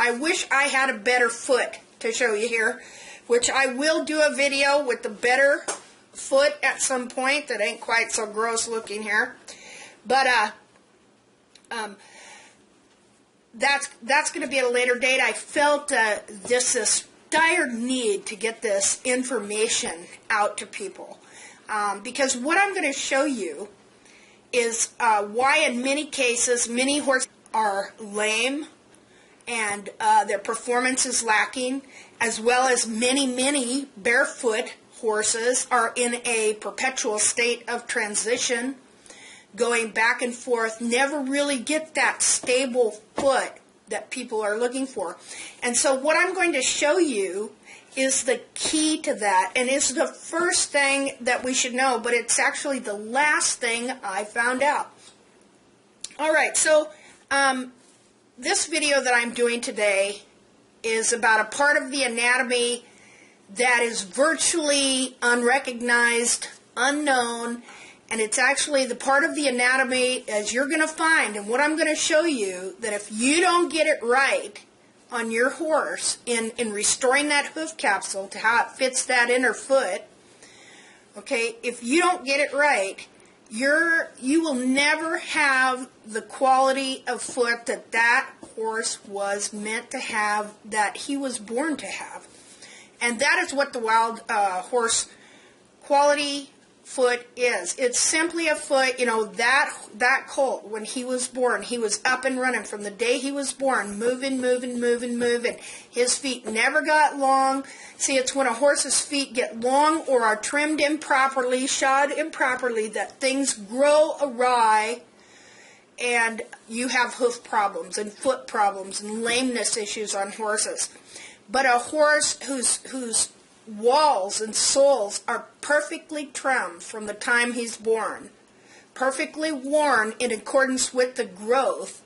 I wish I had a better foot to show you here, which I will do a video with the better foot at some point that ain't quite so gross looking here. But that's going to be at a later date. I felt just this dire need to get this information out to people. Because what I'm going to show you is why in many cases many horses are lame and their performance is lacking, as well as many barefoot horses are in a perpetual state of transition, going back and forth, never really get that stable foot that people are looking for. And so what I'm going to show you is the key to that, and it's the first thing that we should know, but it's actually the last thing I found out. Alright, so this video that I'm doing today is about a part of the anatomy that is virtually unrecognized, unknown, and it's actually the part of the anatomy, as you're going to find, and what I'm going to show you, that if you don't get it right on your horse in restoring that hoof capsule to how it fits that inner foot, okay, if you don't get it right, you will never have the quality of foot that horse was meant to have, that he was born to have. And that is what the wild horse quality foot is. It's simply a foot, you know, that colt, when he was born, he was up and running from the day he was born, moving. His feet never got long. See, it's when a horse's feet get long or are trimmed improperly, shod improperly, that things grow awry and you have hoof problems and foot problems and lameness issues on horses. But a horse whose walls and soles are perfectly trimmed from the time he's born, perfectly worn in accordance with the growth,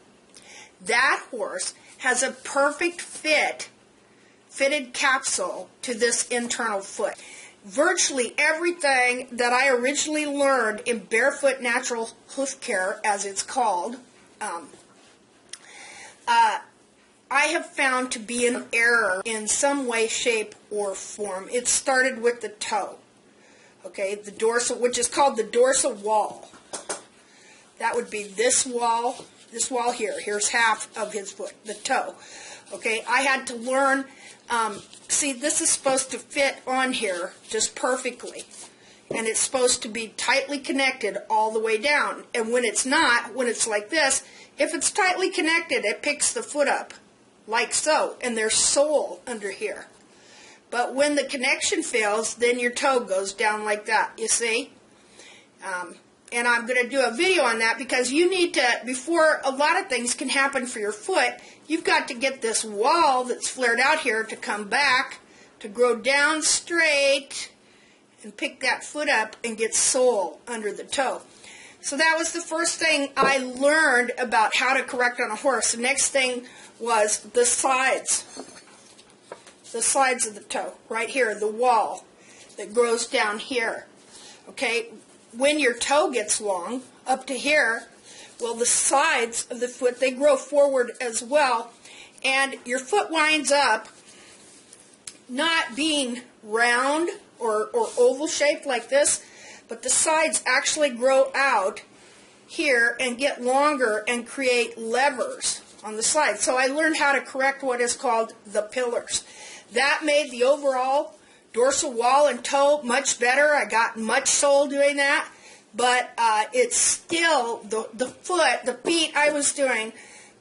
that horse has a perfect fitted capsule to this internal foot. Virtually everything that I originally learned in barefoot natural hoof care, as it's called, I have found to be an error in some way, shape, or form. It started with the toe, okay, the dorsal, which is called the dorsal wall. That would be this wall here. Here's half of his foot, the toe. Okay, I had to learn, see, this is supposed to fit on here just perfectly. And it's supposed to be tightly connected all the way down. And when it's not, when it's like this, if it's tightly connected, it picks the foot up, like so, and there's sole under here. But when the connection fails, then your toe goes down like that, you see? And I'm going to do a video on that, because you need to, before a lot of things can happen for your foot, you've got to get this wall that's flared out here to come back, to grow down straight, and pick that foot up and get sole under the toe. So that was the first thing I learned about how to correct on a horse. The next thing was the sides of the toe, right here, the wall that grows down here. Okay, when your toe gets long, up to here, well, the sides of the foot, they grow forward as well, and your foot winds up not being round or oval shaped like this, but the sides actually grow out here and get longer and create levers on the side. So I learned how to correct what is called the pillars. That made the overall dorsal wall and toe much better. I got much sole doing that, but it's still, the feet I was doing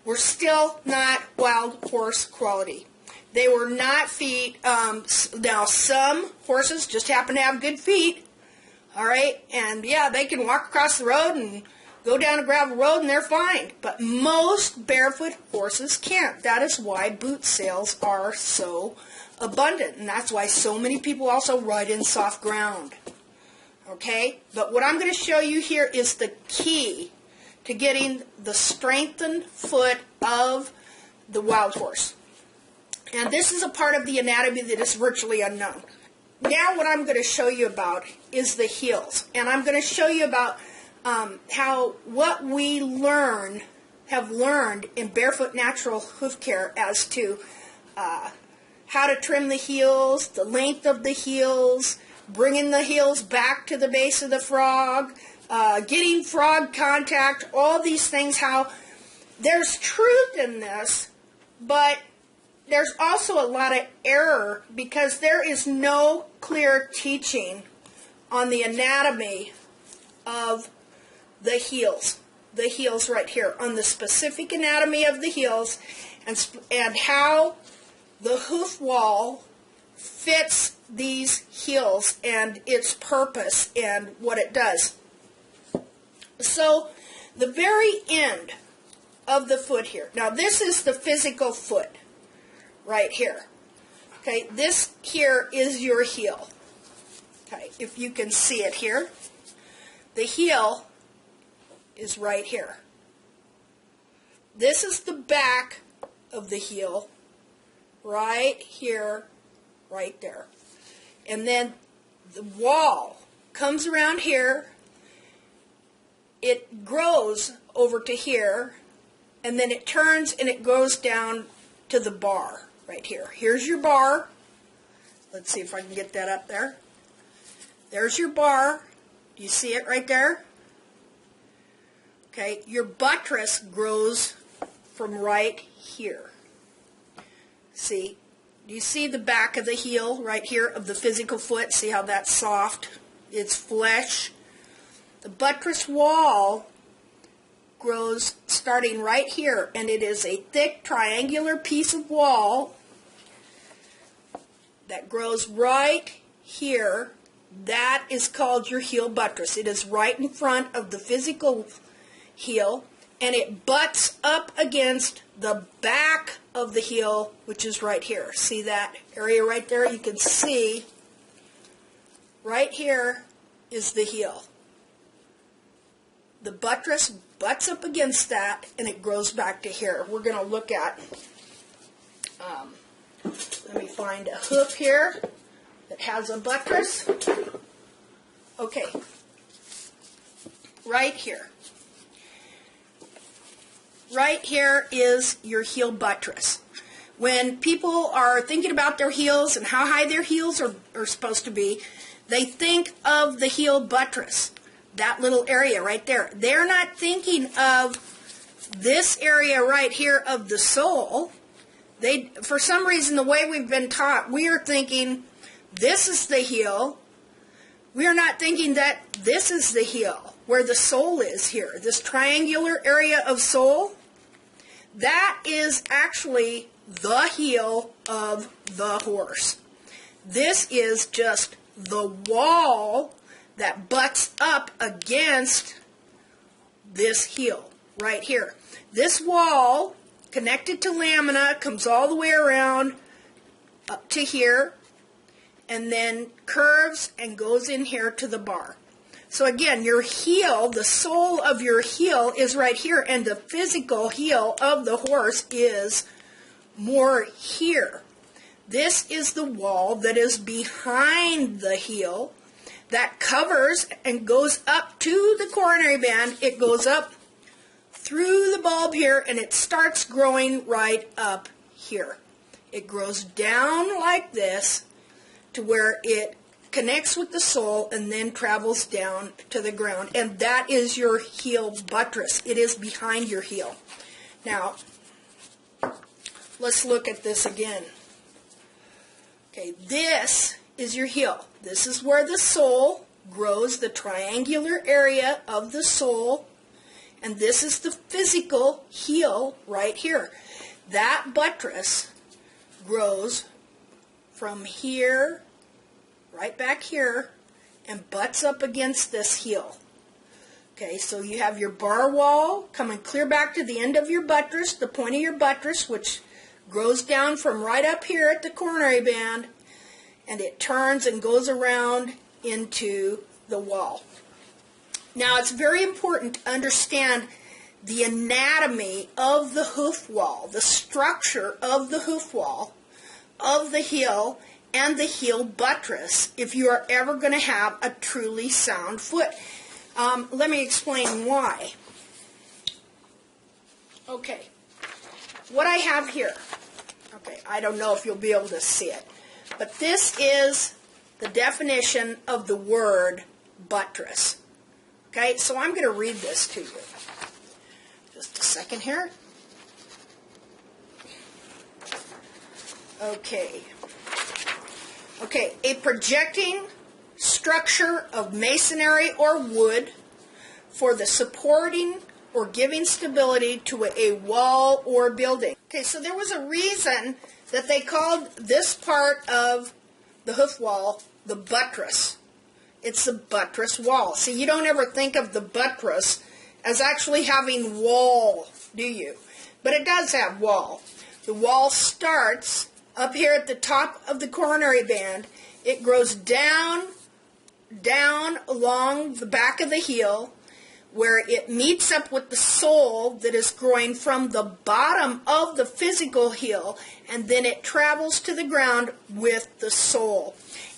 were still not wild horse quality. They were not feet. Now, some horses just happen to have good feet, all right, and yeah, they can walk across the road and go down a gravel road and they're fine. But most barefoot horses can't. That is why boot sales are so abundant, and that's why so many people also ride in soft ground. Okay? But what I'm going to show you here is the key to getting the strengthened foot of the wild horse. And this is a part of the anatomy that is virtually unknown. Now what I'm going to show you about is the heels. And I'm going to show you about how what we learn have learned in barefoot natural hoof care as to how to trim the heels, the length of the heels, bringing the heels back to the base of the frog, getting frog contact, all these things, how there's truth in this, but there's also a lot of error because there is no clear teaching on the anatomy of the heels. The heels right here, on the specific anatomy of the heels and how the hoof wall fits these heels and its purpose and what it does. So the very end of the foot here. Now this is the physical foot right here. Okay, this here is your heel. Okay, if you can see it here. The heel is right here. This is the back of the heel, right here, right there. And then the wall comes around here, it grows over to here, and then it turns and it goes down to the bar right here. Here's your bar. Let's see if I can get that up there. There's your bar. Do you see it right there? Okay, your buttress grows from right here. See? Do you see the back of the heel right here of the physical foot? See how that's soft? It's flesh. The buttress wall grows starting right here, and it is a thick triangular piece of wall that grows right here. That is called your heel buttress. It is right in front of the physical heel, and it butts up against the back of the heel, which is right here. See that area right there? You can see right here is the heel. The buttress butts up against that, and it grows back to here. We're going to look at, let me find a hoof here that has a buttress. Okay, right here. Right here is your heel buttress. When people are thinking about their heels and how high their heels are supposed to be, they think of the heel buttress, that little area right there. They're not thinking of this area right here of the sole. For some reason, the way we've been taught, we are thinking this is the heel. We are not thinking that this is the heel, where the sole is here. This triangular area of sole, that is actually the heel of the horse. This is just the wall that butts up against this heel right here. This wall, connected to lamina, comes all the way around up to here, and then curves and goes in here to the bar. So again, your heel, the sole of your heel is right here, and the physical heel of the horse is more here. This is the wall that is behind the heel that covers and goes up to the coronary band. It goes up through the bulb here, and it starts growing right up here. It grows down like this to where it connects with the sole and then travels down to the ground. And that is your heel buttress. It is behind your heel. Now, let's look at this again. Okay, this is your heel. This is where the sole grows, the triangular area of the sole. And this is the physical heel right here. That buttress grows from here, right back here, and butts up against this heel. Okay, so you have your bar wall coming clear back to the end of your buttress, the point of your buttress, which grows down from right up here at the coronary band, and it turns and goes around into the wall. Now, it's very important to understand the anatomy of the hoof wall, the structure of the hoof wall, of the heel, and the heel buttress if you are ever going to have a truly sound foot. Let me explain why. Okay, what I have here, okay, I don't know if you'll be able to see it, but this is the definition of the word buttress. Okay, so I'm going to read this to you. Just a second here. Okay. Okay, a projecting structure of masonry or wood for the supporting or giving stability to a wall or building. Okay, so there was a reason that they called this part of the hoof wall the buttress. It's the buttress wall. See, you don't ever think of the buttress as actually having wall, do you? But it does have wall. The wall starts up here at the top of the coronary band. It grows down along the back of the heel, where it meets up with the sole that is growing from the bottom of the physical heel, and then it travels to the ground with the sole.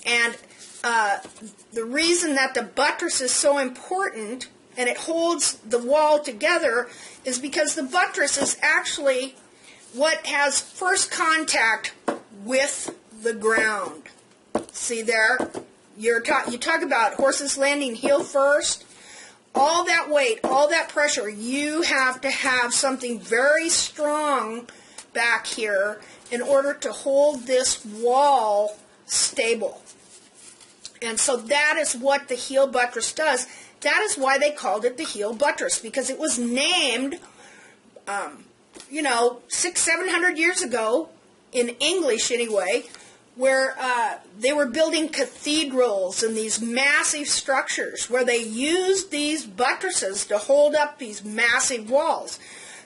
And the reason that the buttress is so important, and it holds the wall together, is because the buttress is actually what has first contact with the ground. See there? You talk about horses landing heel first. All that weight, all that pressure, you have to have something very strong back here in order to hold this wall stable. And so that is what the heel buttress does. That is why they called it the heel buttress, because it was named, 600-700 years ago, in English anyway, where they were building cathedrals and these massive structures where they used these buttresses to hold up these massive walls.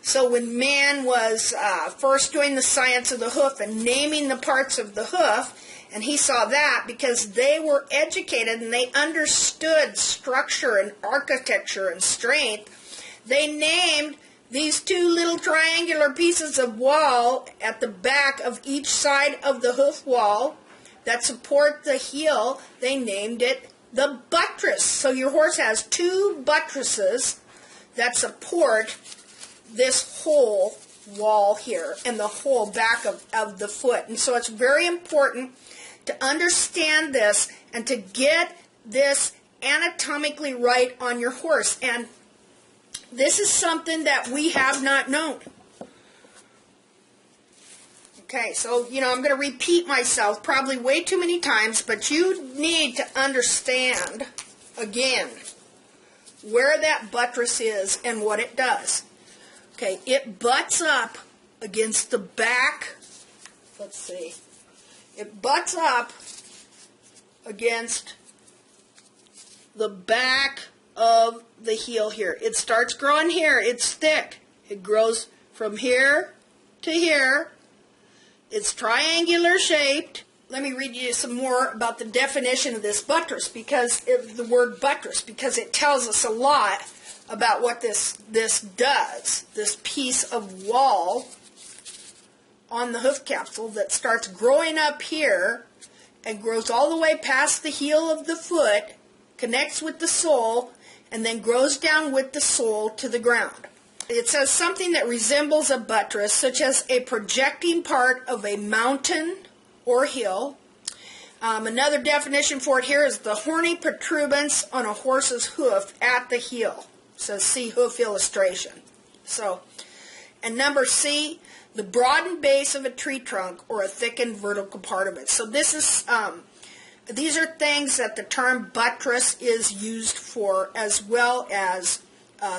So when man was first doing the science of the hoof and naming the parts of the hoof, and he saw that because they were educated and they understood structure and architecture and strength, they named these two little triangular pieces of wall at the back of each side of the hoof wall that support the heel, they named it the buttress. So your horse has two buttresses that support this whole wall here and the whole back of the foot. And so it's very important to understand this and to get this anatomically right on your horse. And this is something that we have not known. Okay, so, I'm going to repeat myself probably way too many times, but you need to understand, again, where that buttress is and what it does. Okay, it butts up against the back. Let's see. It butts up against the back of the heel here. It starts growing here. It's thick. It grows from here to here. It's triangular shaped. Let me read you some more about the definition of this buttress, because the word buttress, because it tells us a lot about what this does. This piece of wall on the hoof capsule that starts growing up here and grows all the way past the heel of the foot, connects with the sole, and then grows down with the sole to the ground. It says something that resembles a buttress, such as a projecting part of a mountain or hill. Another definition for it here is the horny protuberance on a horse's hoof at the heel. It says see hoof illustration. So, and number C, the broadened base of a tree trunk or a thickened vertical part of it. So this is these are things that the term buttress is used for, as well as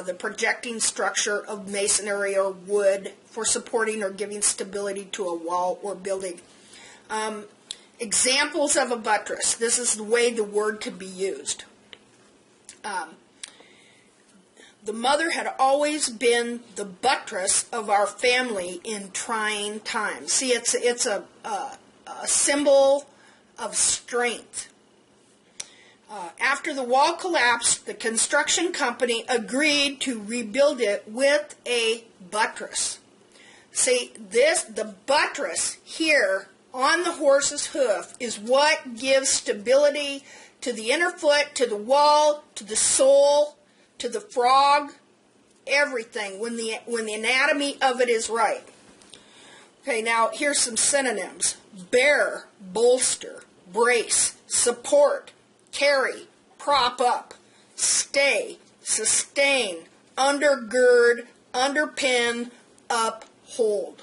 the projecting structure of masonry or wood for supporting or giving stability to a wall or building. Examples of a buttress. This is the way the word could be used. The mother had always been the buttress of our family in trying times. See, it's a symbol of strength. After the wall collapsed, the construction company agreed to rebuild it with a buttress. See, the buttress here on the horse's hoof is what gives stability to the inner foot, to the wall, to the sole, to the frog, everything when the anatomy of it is right. Okay, now here's some synonyms. Bear, bolster, brace, support, carry, prop up, stay, sustain, undergird, underpin, uphold.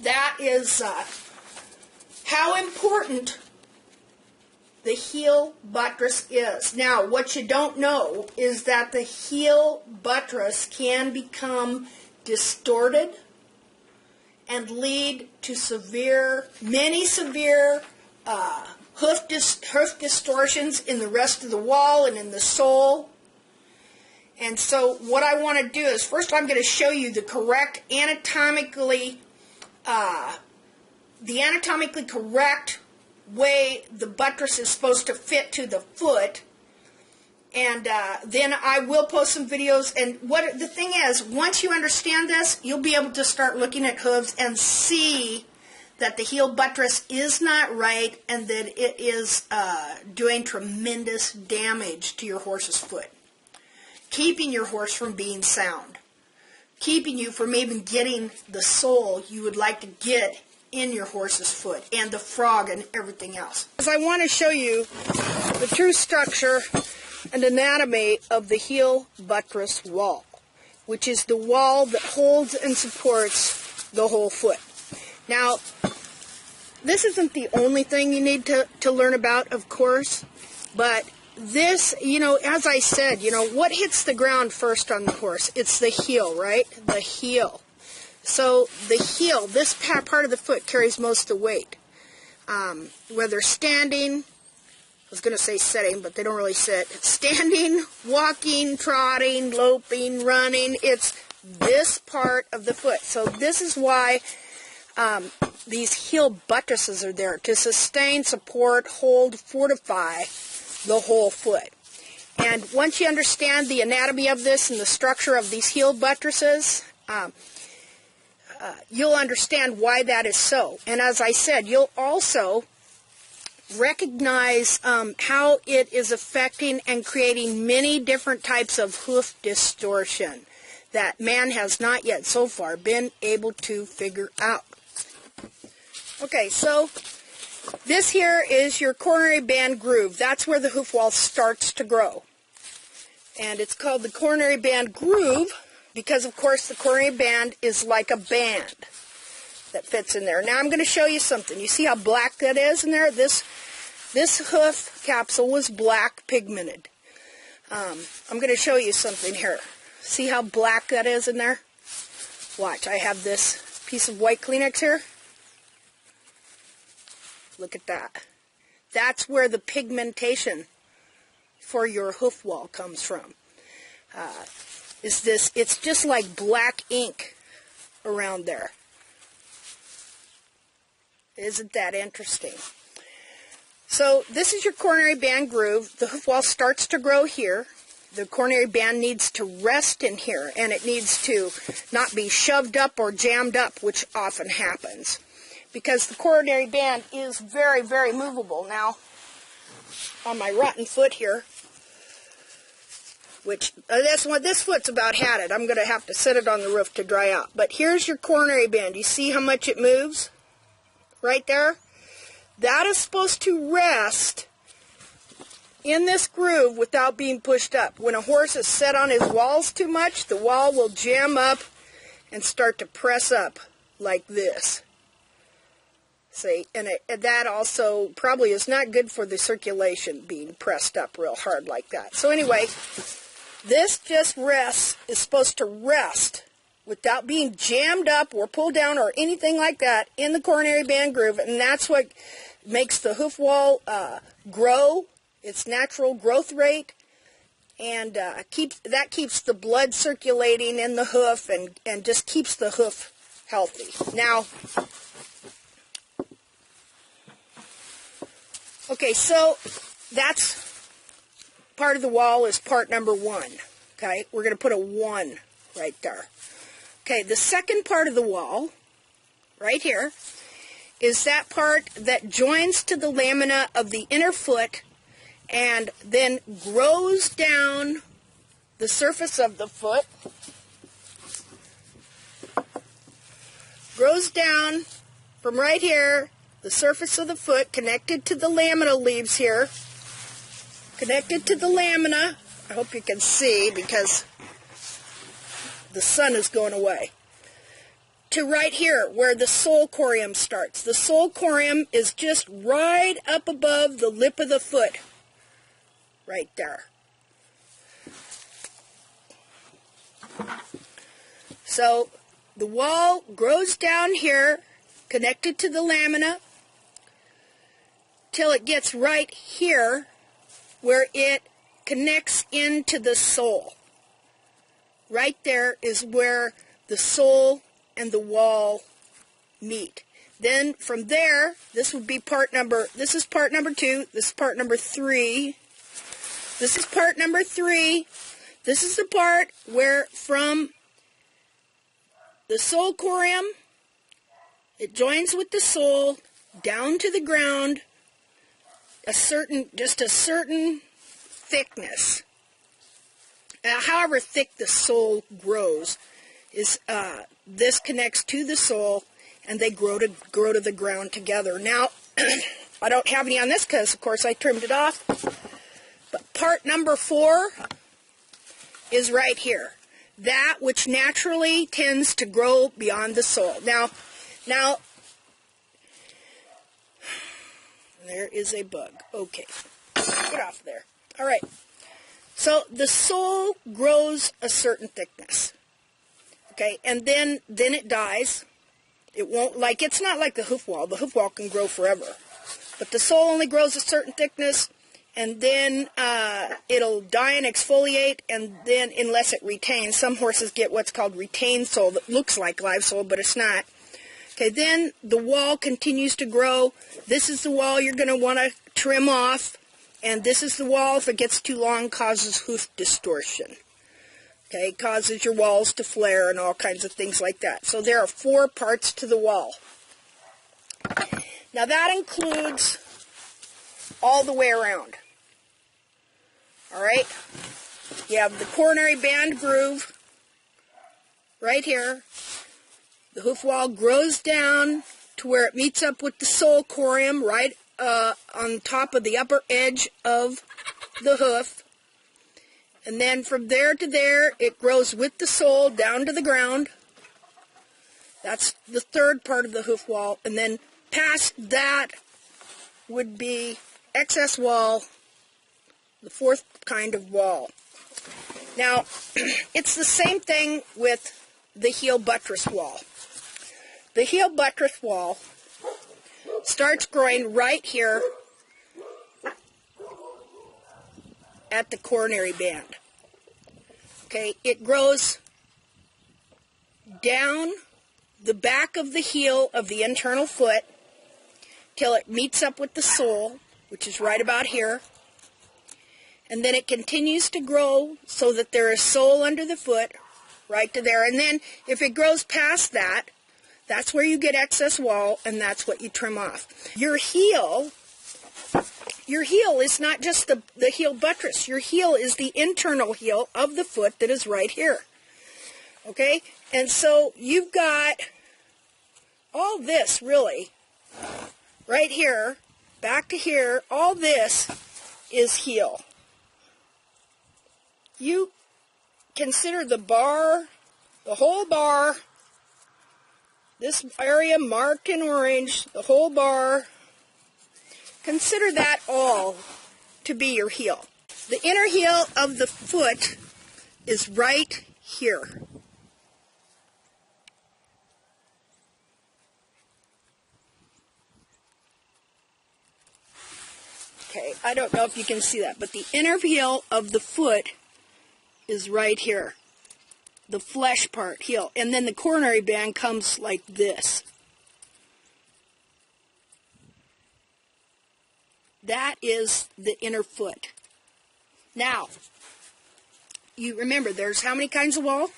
That is how important the heel buttress is. Now, what you don't know is that the heel buttress can become distorted and lead to many severe hoof distortions in the rest of the wall and in the sole. And so what I want to do is, first I'm going to show you the correct anatomically correct way the buttress is supposed to fit to the foot. And then I will post some videos. And what the thing is, once you understand this, you'll be able to start looking at hooves and see that the heel buttress is not right and that it is doing tremendous damage to your horse's foot, keeping your horse from being sound, keeping you from even getting the sole you would like to get in your horse's foot and the frog and everything else. Because I want to show you the true structure and anatomy of the heel buttress wall, which is the wall that holds and supports the whole foot. Now, this isn't the only thing you need to learn about, of course, but this, as I said, what hits the ground first on the horse? It's the heel, right? The heel. So the heel, this part of the foot, carries most of the weight. Whether standing, I was going to say sitting, but they don't really sit. Standing, walking, trotting, loping, running, it's this part of the foot. So this is why these heel buttresses are there, to sustain, support, hold, fortify the whole foot. And once you understand the anatomy of this and the structure of these heel buttresses, you'll understand why that is so. And as I said, you'll also recognize how it is affecting and creating many different types of hoof distortion that man has not yet so far been able to figure out. Okay, so this here is your coronary band groove. That's where the hoof wall starts to grow. And it's called the coronary band groove because, of course, the coronary band is like a band that fits in there. Now I'm going to show you something. You see how black that is in there? This hoof capsule was black pigmented. I'm going to show you something here. See how black that is in there? Watch, I have this piece of white Kleenex here. Look at that. That's where the pigmentation for your hoof wall comes from. It's just like black ink around there. Isn't that interesting? So this is your coronary band groove. The hoof wall starts to grow here. The coronary band needs to rest in here, and it needs to not be shoved up or jammed up, which often happens, because the coronary band is very, very movable. Now, on my rotten foot here, which this foot's about had it. I'm going to have to set it on the roof to dry out. But here's your coronary band. You see how much it moves? Right there? That is supposed to rest in this groove without being pushed up. When a horse is set on his walls too much, the wall will jam up and start to press up like this. See, and that also probably is not good for the circulation, being pressed up real hard like that. So anyway, this just is supposed to rest without being jammed up or pulled down or anything like that in the coronary band groove, and that's what makes the hoof wall grow, its natural growth rate, and keeps the blood circulating in the hoof and just keeps the hoof healthy. Now, okay, so that's part of the wall is part number 1. Okay, we're going to put a 1 right there. Okay, the second part of the wall, right here, is that part that joins to the lamina of the inner foot and then grows down the surface of the foot, grows down from right here, the surface of the foot connected to the lamina leaves here, connected to the lamina. I hope you can see because the sun is going away. To right here where the sole corium starts. The sole corium is just right up above the lip of the foot. Right there. So the wall grows down here, connected to the lamina, till it gets right here where it connects into the sole. Right there is where the sole and the wall meet. Then from there, this would be this is part number 2, this is part number 3, this is part number 3, this is the part where from the sole corium, it joins with the sole down to the ground, just a certain thickness. However thick the sole grows, is this connects to the sole, and they grow to the ground together. Now, I don't have any on this because, of course, I trimmed it off. But part number 4 is right here. That which naturally tends to grow beyond the sole. Now, there is a bug. Okay, get off there. All right. So the sole grows a certain thickness. Okay, and then it dies. It won't, it's not like the hoof wall. The hoof wall can grow forever. But the sole only grows a certain thickness, and then it'll die and exfoliate, and then, unless it retains, some horses get what's called retained sole that looks like live sole, but it's not. Okay, then the wall continues to grow. This is the wall you're going to want to trim off, and this is the wall, if it gets too long, causes hoof distortion. Okay, causes your walls to flare and all kinds of things like that. So there are 4 parts to the wall. Now that includes all the way around. All right? You have the coronary band groove right here. The hoof wall grows down to where it meets up with the sole corium right on top of the upper edge of the hoof. And then from there to there, it grows with the sole down to the ground. That's the 3rd part of the hoof wall. And then past that would be excess wall, the 4th kind of wall. Now, it's the same thing with the heel buttress wall. The heel buttress wall starts growing right here at the coronary band. Okay, it grows down the back of the heel of the internal foot till it meets up with the sole, which is right about here. And then it continues to grow so that there is sole under the foot right to there. And then if it grows past that, that's where you get excess wall, and that's what you trim off. Your heel is not just the heel buttress. Your heel is the internal heel of the foot that is right here. Okay? And so you've got all this, really, right here, back to here, all this is heel. You consider the bar, the whole bar, this area marked in orange, the whole bar, consider that all to be your heel. The inner heel of the foot is right here. Okay, I don't know if you can see that, but the inner heel of the foot is right here. The flesh part, heel. And then the coronary band comes like this. That is the inner foot. Now, you remember, there's how many kinds of wall?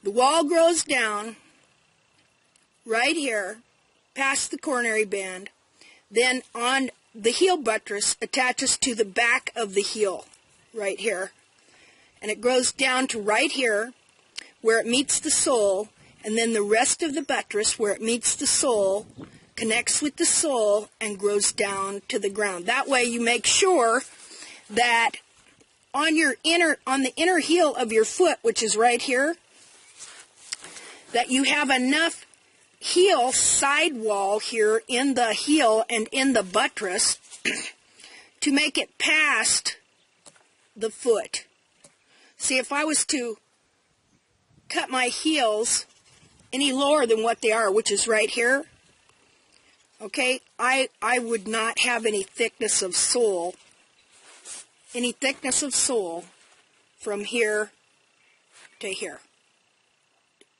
The wall grows down right here, past the coronary band. Then on the heel buttress attaches to the back of the heel, right here. and it grows down to right here where it meets the sole, and then the rest of the buttress where it meets the sole connects with the sole and grows down to the ground. That way you make sure that on the inner heel of your foot, which is right here, that you have enough heel sidewall here in the heel and in the buttress to make it past the foot. See, if I was to cut my heels any lower than what they are, which is right here, okay, I would not have any thickness of sole from here to here.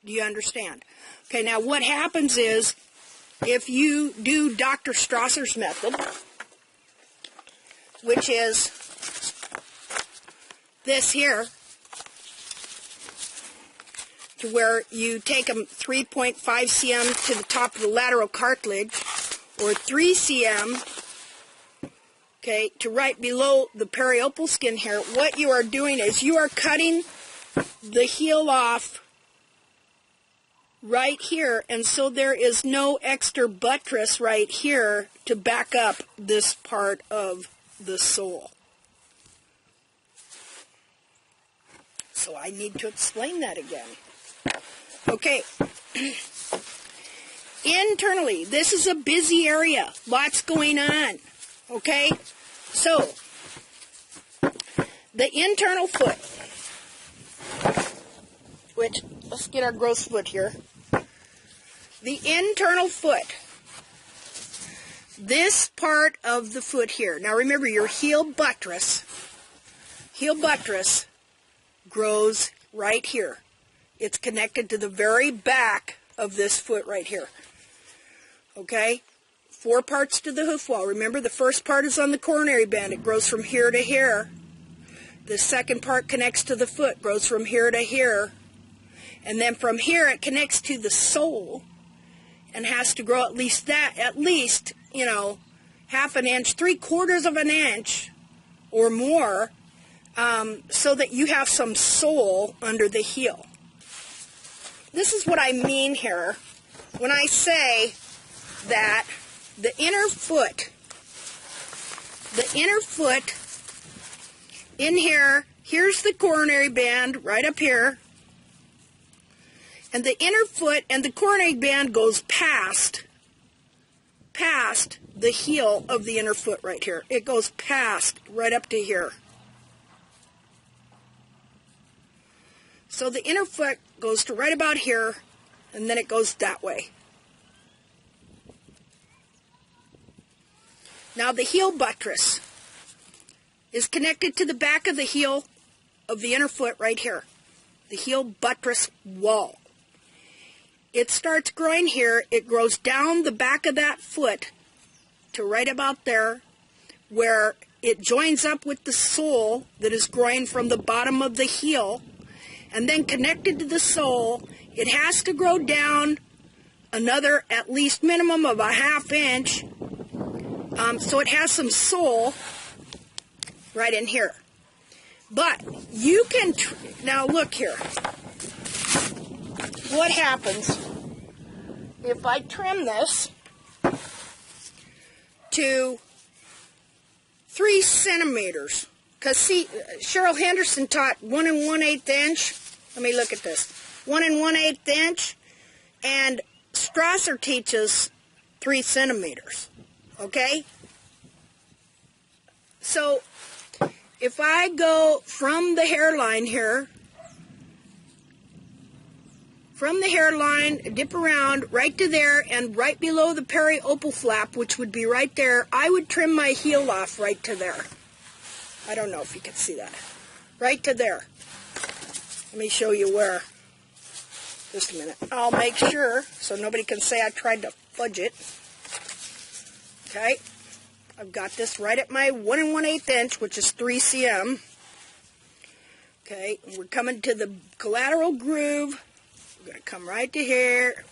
Do you understand? Okay, now what happens is, if you do Dr. Strasser's method, which is this here, to where you take them 3.5 cm to the top of the lateral cartilage, or 3 cm, okay, to right below the periopal skin here, what you are doing is you are cutting the heel off right here, and so there is no extra buttress right here to back up this part of the sole. So I need to explain that again. Okay. Internally, this is a busy area. Lots going on. Okay? So, the internal foot, which, let's get our gross foot here. The internal foot, this part of the foot here. Now remember, your heel buttress grows right here. It's connected to the very back of this foot right here. Okay? 4 parts to the hoof wall. Remember, the first part is on the coronary band. It grows from here to here. The second part connects to the foot, grows from here to here. And then from here it connects to the sole and has to grow at least, you know, half an inch, 3/4 of an inch or more, so that you have some sole under the heel. This is what I mean here when I say that the inner foot in here, here's the coronary band right up here, and the inner foot and the coronary band goes past the heel of the inner foot right here. It goes past right up to here. So the inner foot goes to right about here, and then it goes that way. Now the heel buttress is connected to the back of the heel of the inner foot right here. The heel buttress wall. It starts growing here. It grows down the back of that foot to right about there, where it joins up with the sole that is growing from the bottom of the heel, and then connected to the sole, it has to grow down another at least minimum of a ½ inch, so it has some sole right in here. But you can, now look here, what happens if I trim this to 3 centimeters? Because see, Cheryl Henderson taught 1 1/8 inch. Let me look at this. 1 1/8 inch, and Strasser teaches 3 centimeters. Okay? So, if I go from the hairline here, from the hairline, dip around right to there, and right below the periopal flap, which would be right there, I would trim my heel off right to there. I don't know if you can see that. Right to there. Let me show you where. Just a minute. I'll make sure so nobody can say I tried to fudge it. Okay. I've got this right at my 1 1/8 inch, which is 3 cm. Okay. We're coming to the collateral groove. We're going to come right to here.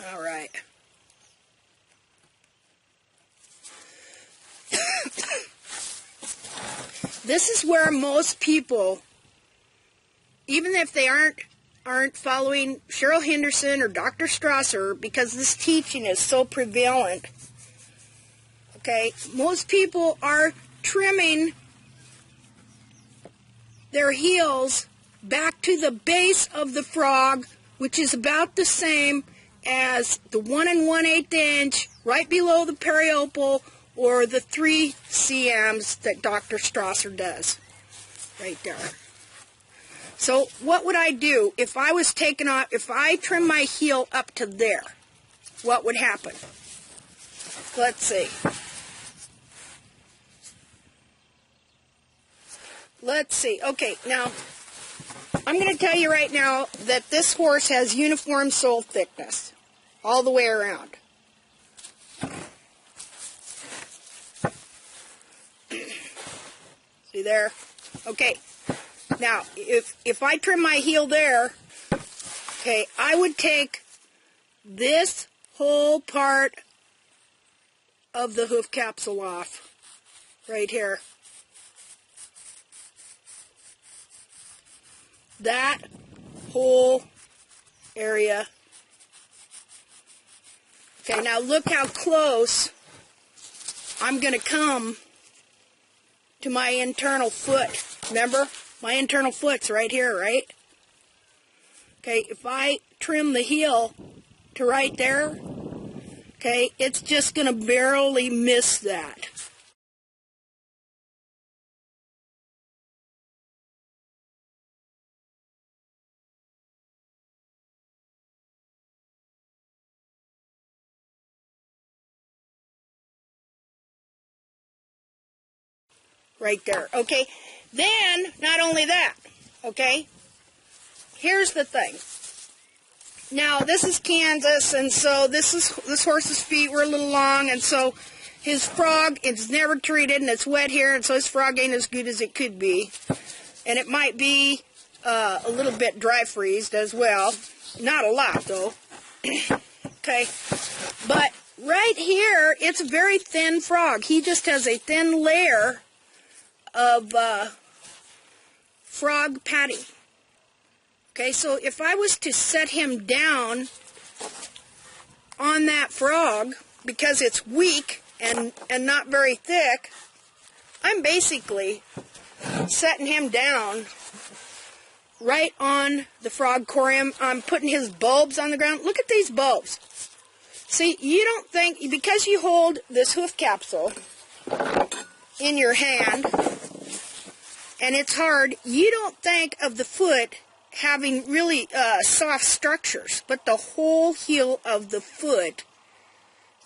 All right. this is where most people, even if they aren't following Cheryl Henderson or Dr. Strasser, because this teaching is so prevalent, okay, most people are trimming their heels back to the base of the frog, which is about the same as the 1 1/8 inch right below the periopal, or the 3 cms that Dr. Strasser does right there. So what would I do if I was taking off, if I trim my heel up to there? What would happen? Let's see. Let's see. Okay, now I'm going to tell you right now that this horse has uniform sole thickness all the way around. See there? Okay. Now, if I trim my heel there, okay, I would take this whole part of the hoof capsule off right here. That whole area. Okay, now look how close I'm going to come to my internal foot. Remember? My internal foot's right here, right? Okay, if I trim the heel to right there, okay, it's just going to barely miss that. Right there, okay? Then, not only that, okay? Here's the thing. Now, this is Kansas, and so this horse's feet were a little long, and so his frog is never treated, and it's wet here, and so his frog ain't as good as it could be. And it might be a little bit dry freezed as well. Not a lot, though. Okay? But right here, it's a very thin frog. He just has a thin layer of frog padding. Okay, so if I was to set him down on that frog, because it's weak and not very thick, I'm basically setting him down right on the frog corium. I'm putting his bulbs on the ground. Look at these bulbs. See, you don't think, because you hold this hoof capsule in your hand, and it's hard, you don't think of the foot having really soft structures, but the whole heel of the foot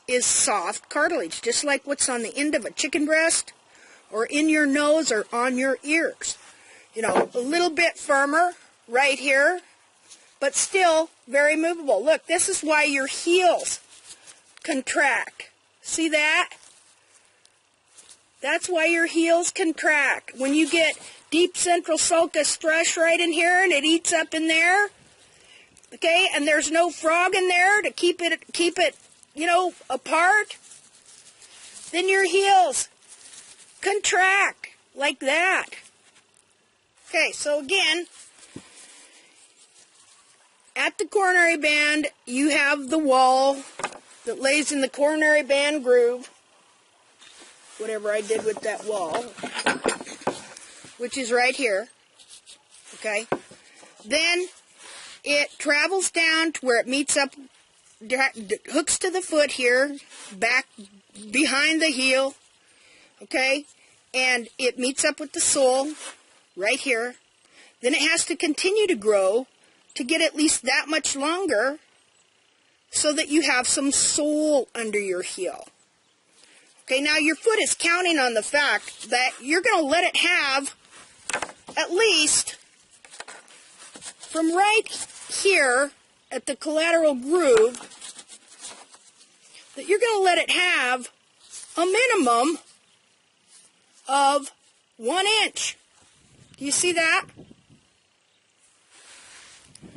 is soft cartilage, just like what's on the end of a chicken breast, or in your nose, or on your ears. You know, a little bit firmer right here, but still very movable. Look, this is why your heels contract. See that? That's why your heels contract. When you get deep central sulcus stress right in here and it eats up in there, okay, and there's no frog in there to keep it, you know, apart, then your heels contract like that. Okay, so again, at the coronary band, you have the wall that lays in the coronary band groove, whatever I did with that wall, which is right here, okay? Then it travels down to where it meets up, hooks to the foot here, back behind the heel, okay? And it meets up with the sole right here. Then it has to continue to grow to get at least that much longer so that you have some sole under your heel. Okay, now your foot is counting on the fact that you're going to let it have at least from right here at the collateral groove, that you're going to let it have a minimum of 1 inch. Do you see that?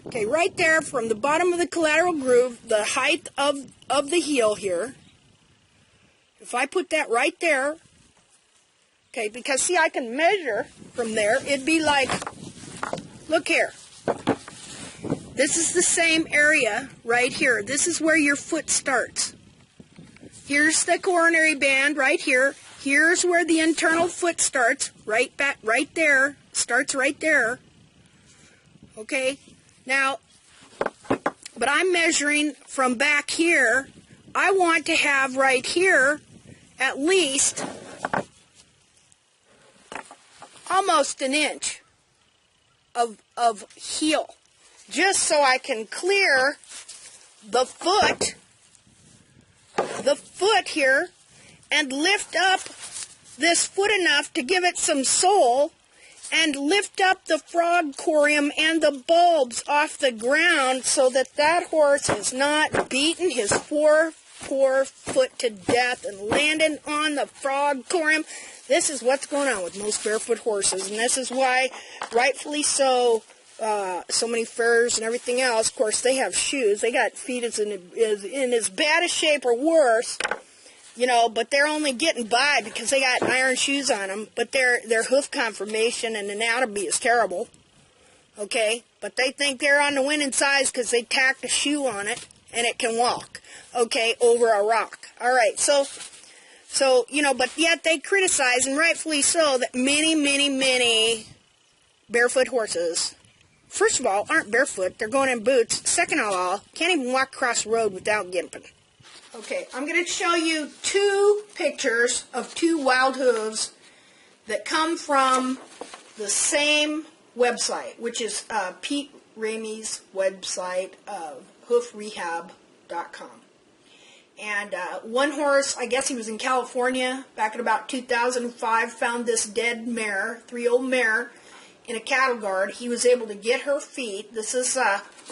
Okay, right there from the bottom of the collateral groove, the height of the heel here, if I put that right there, Okay, because see, I can measure from there. It'd be like, look here. This is the same area right here. This is where your foot starts. Here's the coronary band right here. Here's where the internal foot starts, right there. Starts right there. Okay? Now, but I'm measuring from back here. I want to have right here at least almost an inch of heel, just so I can clear the foot here and lift up this foot enough to give it some sole and lift up the frog corium and the bulbs off the ground so that that horse is not beating his poor foot to death and landing on the frog corium. This is what's going on with most barefoot horses, and this is why, rightfully so, so many furs and everything else. Of course, they have shoes. They got feet in as bad a shape or worse, you know, but they're only getting by because they got iron shoes on them. But their hoof conformation and anatomy is terrible. Okay, but they think they're on the winning side because they tacked a shoe on it and it can walk. Okay, over a rock. All right, so you know, but yet they criticize, and rightfully so, that many barefoot horses, first of all, aren't barefoot. They're going in boots. Second of all, can't even walk across the road without gimping. Okay, I'm going to show you two pictures of two wild hooves that come from the same website, which is Pete Ramey's website of hoofrehab.com. And one horse, I guess he was in California back in about 2005, found this dead mare, 3-year-old mare, in a cattle guard. He was able to get her feet. This is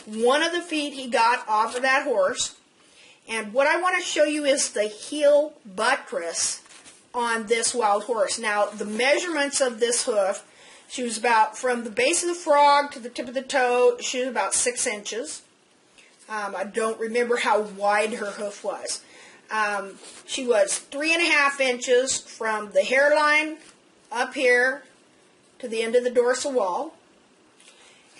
one of the feet he got off of that horse. And what I want to show you is the heel buttress on this wild horse. Now, the measurements of this hoof, she was about, from the base of the frog to the tip of the toe, she was about 6 inches. I don't remember how wide her hoof was. She was 3.5 inches from the hairline up here to the end of the dorsal wall.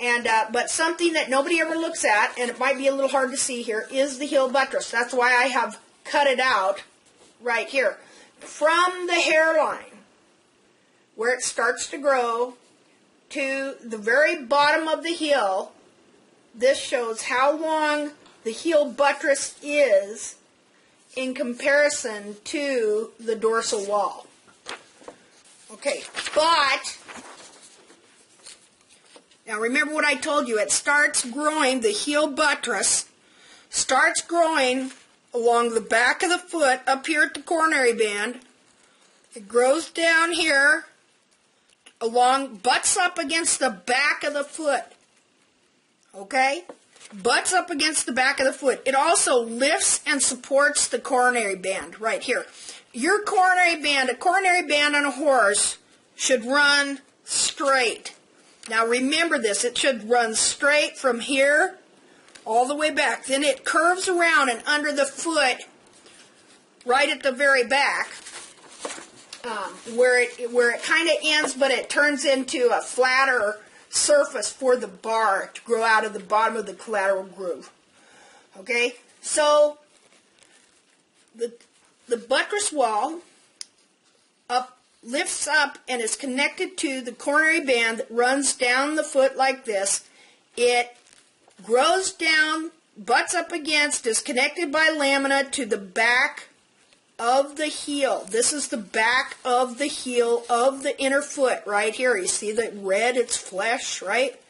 And but something that nobody ever looks at, and it might be a little hard to see here, is the heel buttress. That's why I have cut it out right here. From the hairline, where it starts to grow, to the very bottom of the heel, this shows how long the heel buttress is in comparison to the dorsal wall. Okay, but now remember what I told you. It starts growing, the heel buttress starts growing along the back of the foot up here at the coronary band. It grows down here, butts up against the back of the foot. Okay? Butts up against the back of the foot. It also lifts and supports the coronary band right here. Your coronary band, a coronary band on a horse, should run straight. Now remember this, it should run straight from here all the way back. Then it curves around and under the foot, right at the very back, where it kind of ends, but it turns into a flatter surface for the bar to grow out of the bottom of the collateral groove. Okay, so the buttress wall lifts up and is connected to the coronary band that runs down the foot like this. It grows down, butts up against, is connected by lamina to the back of the heel. This is the back of the heel of the inner foot right here. You see the red, it's flesh, right?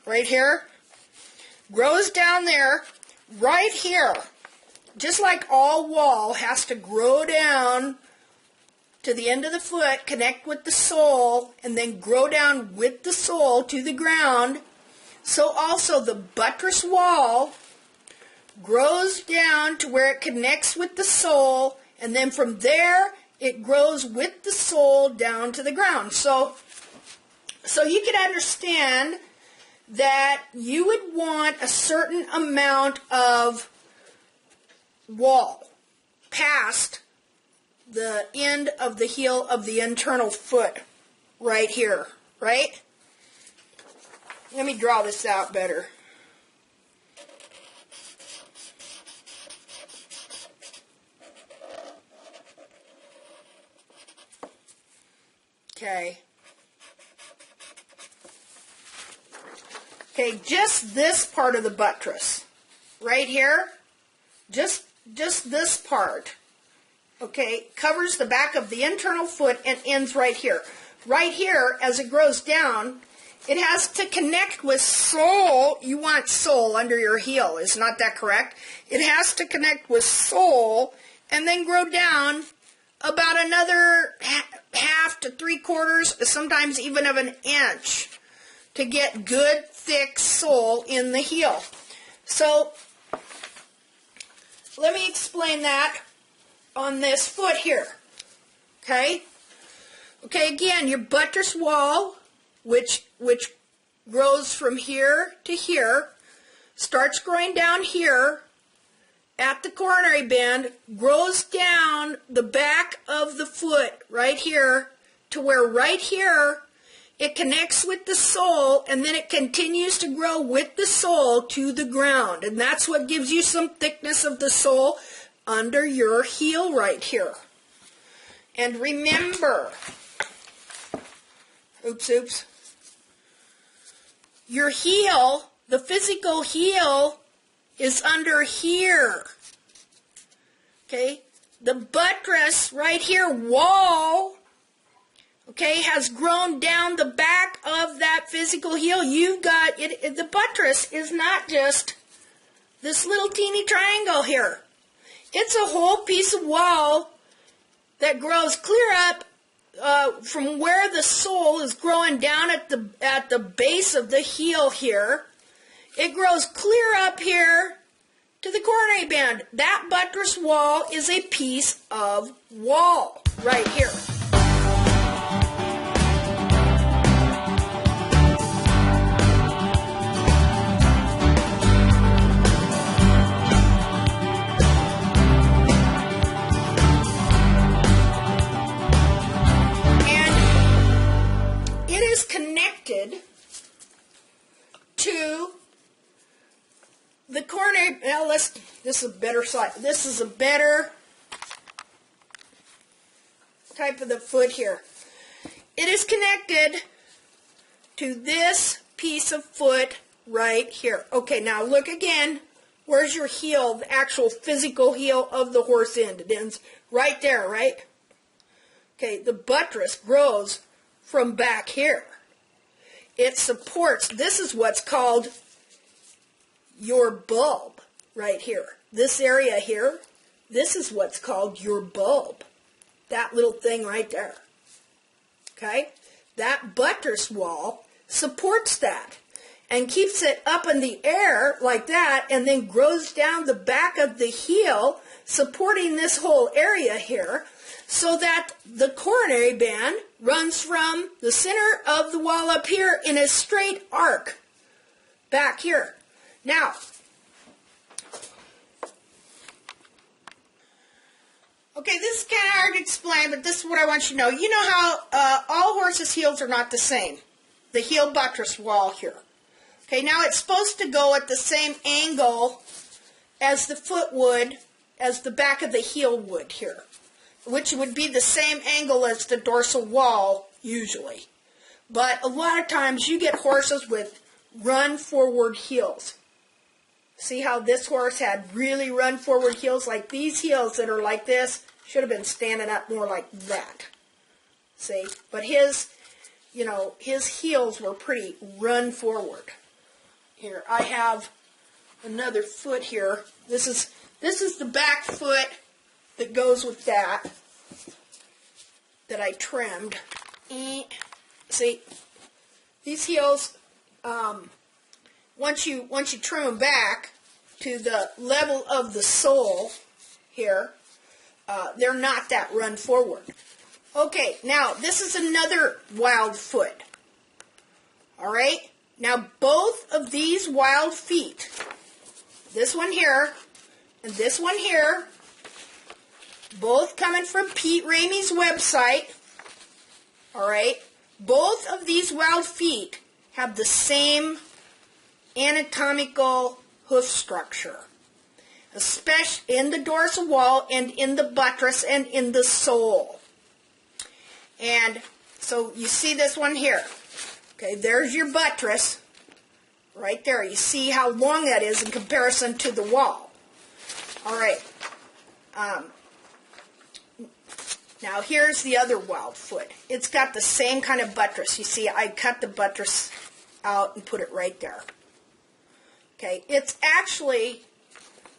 Right here. Grows down there, right here. Just like all wall has to grow down to the end of the foot, connect with the sole, and then grow down with the sole to the ground. So also the buttress wall grows down to where it connects with the sole, and then from there it grows with the sole down to the ground. So you can understand that you would want a certain amount of wall past the end of the heel of the internal foot right here, right? Let me draw this out better. Okay. Okay, just this part of the buttress, right here, just this part, okay, covers the back of the internal foot and ends right here. Right here, as it grows down, it has to connect with sole. You want sole under your heel, is not that correct? It has to connect with sole and then grow down about another half to 3/4, sometimes even of an inch, to get good thick sole in the heel. So let me explain that on this foot here. Okay? Okay, again, your buttress wall, which grows from here to here, starts growing down here at the coronary band, grows down the back of the foot right here to where right here it connects with the sole, and then it continues to grow with the sole to the ground. And that's what gives you some thickness of the sole under your heel right here. And remember, oops, your heel, the physical heel, is under here. Okay? The buttress right here, wall, okay, has grown down the back of that physical heel. You've got it. The buttress is not just this little teeny triangle here. It's a whole piece of wall that grows clear up from where the sole is growing down at the base of the heel here. It grows clear up here to the coronary band. That buttress wall is a piece of wall right here. Connected to the coronary. Now this is a better side. This is a better type of the foot here. It is connected to this piece of foot right here. Okay, now look again. Where's your heel, the actual physical heel of the horse end? It ends right there, right? Okay, the buttress grows from back here. It supports, this is what's called your bulb right here. This area here, this is what's called your bulb. That little thing right there. Okay? That buttress wall supports that and keeps it up in the air like that, and then grows down the back of the heel, supporting this whole area here, so that the coronary band runs from the center of the wall up here in a straight arc back here. Now, okay, this is kind of hard to explain, but this is what I want you to know. You know how all horses' heels are not the same. The heel buttress wall here. Okay, now it's supposed to go at the same angle as the foot would, as the back of the heel would here, which would be the same angle as the dorsal wall usually. But a lot of times you get horses with run forward heels. See how this horse had really run forward heels? Like these heels that are like this should have been standing up more like that. See? But his, you know, his heels were pretty run forward. Here, I have another foot here. This is the back foot that goes with that I trimmed. See, these heels, once you trim them back to the level of the sole here, they're not that run forward. Okay, now this is another wild foot. All right, now both of these wild feet, this one here and this one here, both coming from Pete Ramey's website. All right, both of these wild feet have the same anatomical hoof structure, especially in the dorsal wall and in the buttress and in the sole. And so you see this one here. Okay, there's your buttress right there. You see how long that is in comparison to the wall. All right. Now here's the other wild foot. It's got the same kind of buttress. You see, I cut the buttress out and put it right there. Okay, it's actually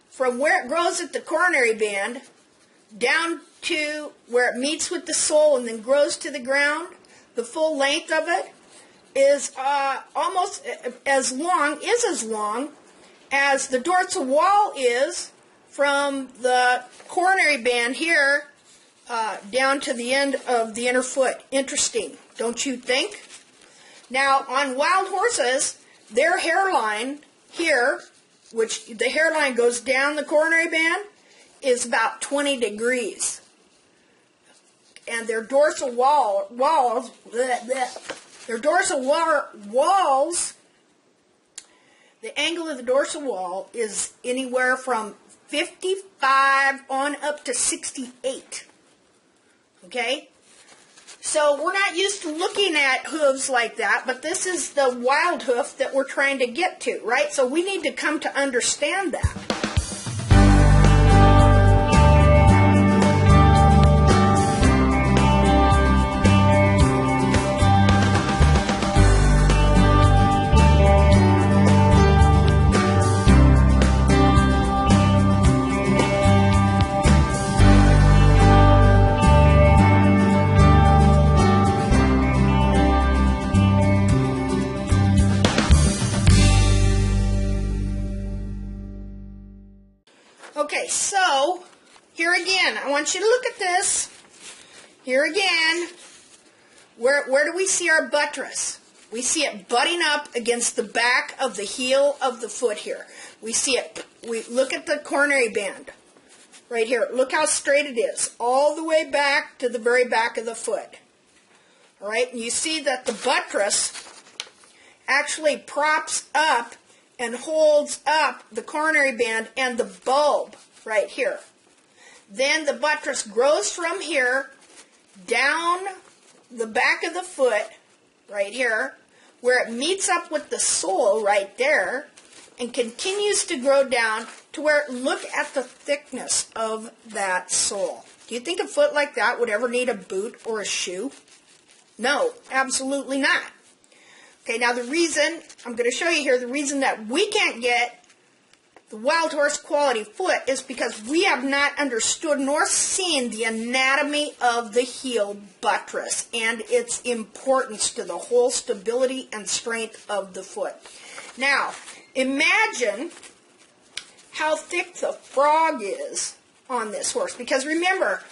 from where it grows at the coronary band down to where it meets with the sole and then grows to the ground. The full length of it is almost as long as the dorsal wall is from the coronary band here down to the end of the inner foot. Interesting, don't you think? Now, on wild horses, their hairline here, which the hairline goes down the coronary band, is about 20 degrees. And their dorsal walls, the angle of the dorsal wall is anywhere from 55 on up to 68. Okay? So we're not used to looking at hooves like that, but this is the wild hoof that we're trying to get to, right? So we need to come to understand that. Okay, so here again, I want you to look at this. Here again, where do we see our buttress? We see it butting up against the back of the heel of the foot here. We see it, we look at the coronary band right here. Look how straight it is, all the way back to the very back of the foot. All right, and you see that the buttress actually props up and holds up the coronary band and the bulb right here. Then the buttress grows from here down the back of the foot right here, where it meets up with the sole right there, and continues to grow down to where, look at the thickness of that sole. Do you think a foot like that would ever need a boot or a shoe? No, absolutely not. Okay, now the reason, I'm going to show you here, the reason that we can't get the wild horse quality foot is because we have not understood nor seen the anatomy of the heel buttress and its importance to the whole stability and strength of the foot. Now, imagine how thick the frog is on this horse, because remember,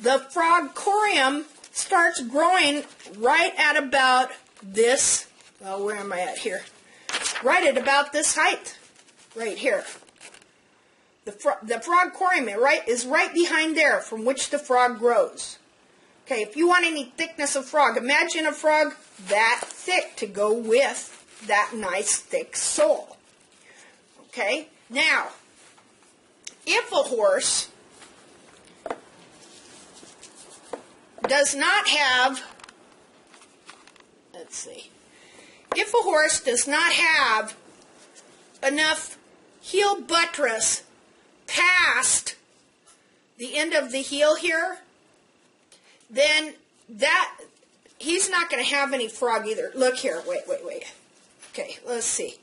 the frog corium starts growing right at about this. Well, where am I at here? Right at about this height, right here. The frog corium is right behind there, from which the frog grows. Okay, if you want any thickness of frog, imagine a frog that thick to go with that nice thick sole. Okay, now, if a horse does not have, let's see, if a horse does not have enough heel buttress past the end of the heel here, then that he's not going to have any frog either. Look here, wait. Okay, let's see.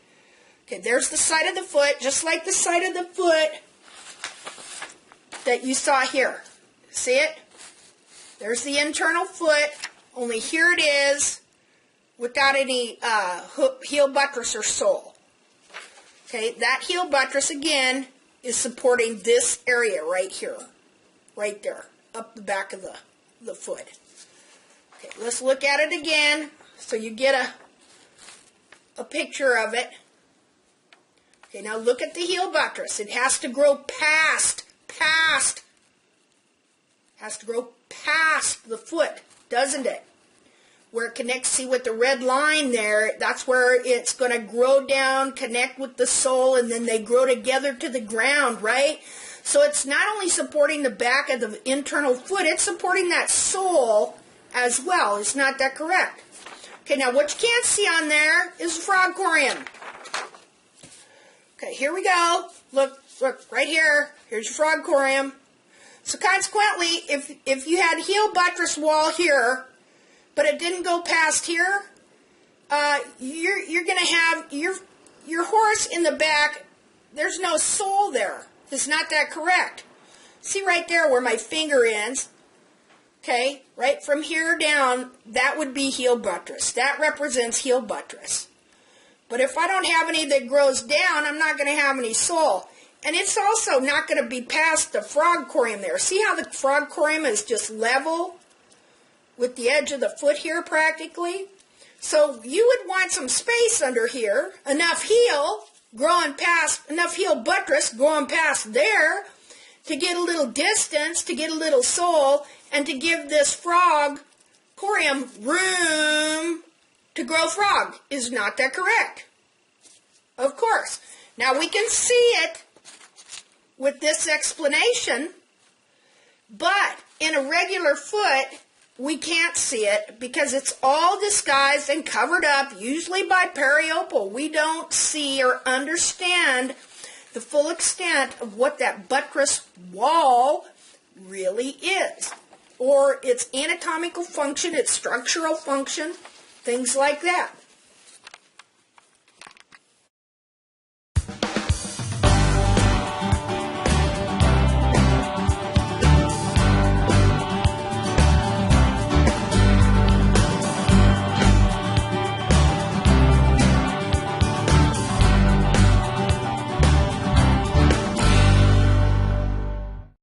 Okay, there's the side of the foot, just like the side of the foot that you saw here. See it? There's the internal foot, only here it is, without any heel buttress or sole. Okay, that heel buttress again is supporting this area right here, right there, up the back of the foot. Okay, let's look at it again so you get a picture of it. Okay, now look at the heel buttress. It has to grow past Has to grow past the foot, doesn't it? Where it connects, see with the red line there, that's where it's going to grow down, connect with the sole, and then they grow together to the ground, right? So it's not only supporting the back of the internal foot, it's supporting that sole as well. Is not that correct? Okay, now what you can't see on there is the frog corium. Okay, here we go. Look, right here. Here's your frog corium. So consequently, if you had heel buttress wall here, but it didn't go past here, you're going to have your horse in the back. There's no sole there. It's not that correct. See right there where my finger ends? Okay, right from here down, that would be heel buttress. That represents heel buttress. But if I don't have any that grows down, I'm not going to have any sole. And it's also not going to be past the frog corium there. See how the frog corium is just level with the edge of the foot here practically? So you would want some space under here, enough heel buttress growing past there to get a little distance, to get a little sole, and to give this frog corium room to grow frog. Is not that correct? Of course. Now we can see it with this explanation, but in a regular foot, we can't see it because it's all disguised and covered up, usually by periopal. We don't see or understand the full extent of what that buttress wall really is, or its anatomical function, its structural function, things like that.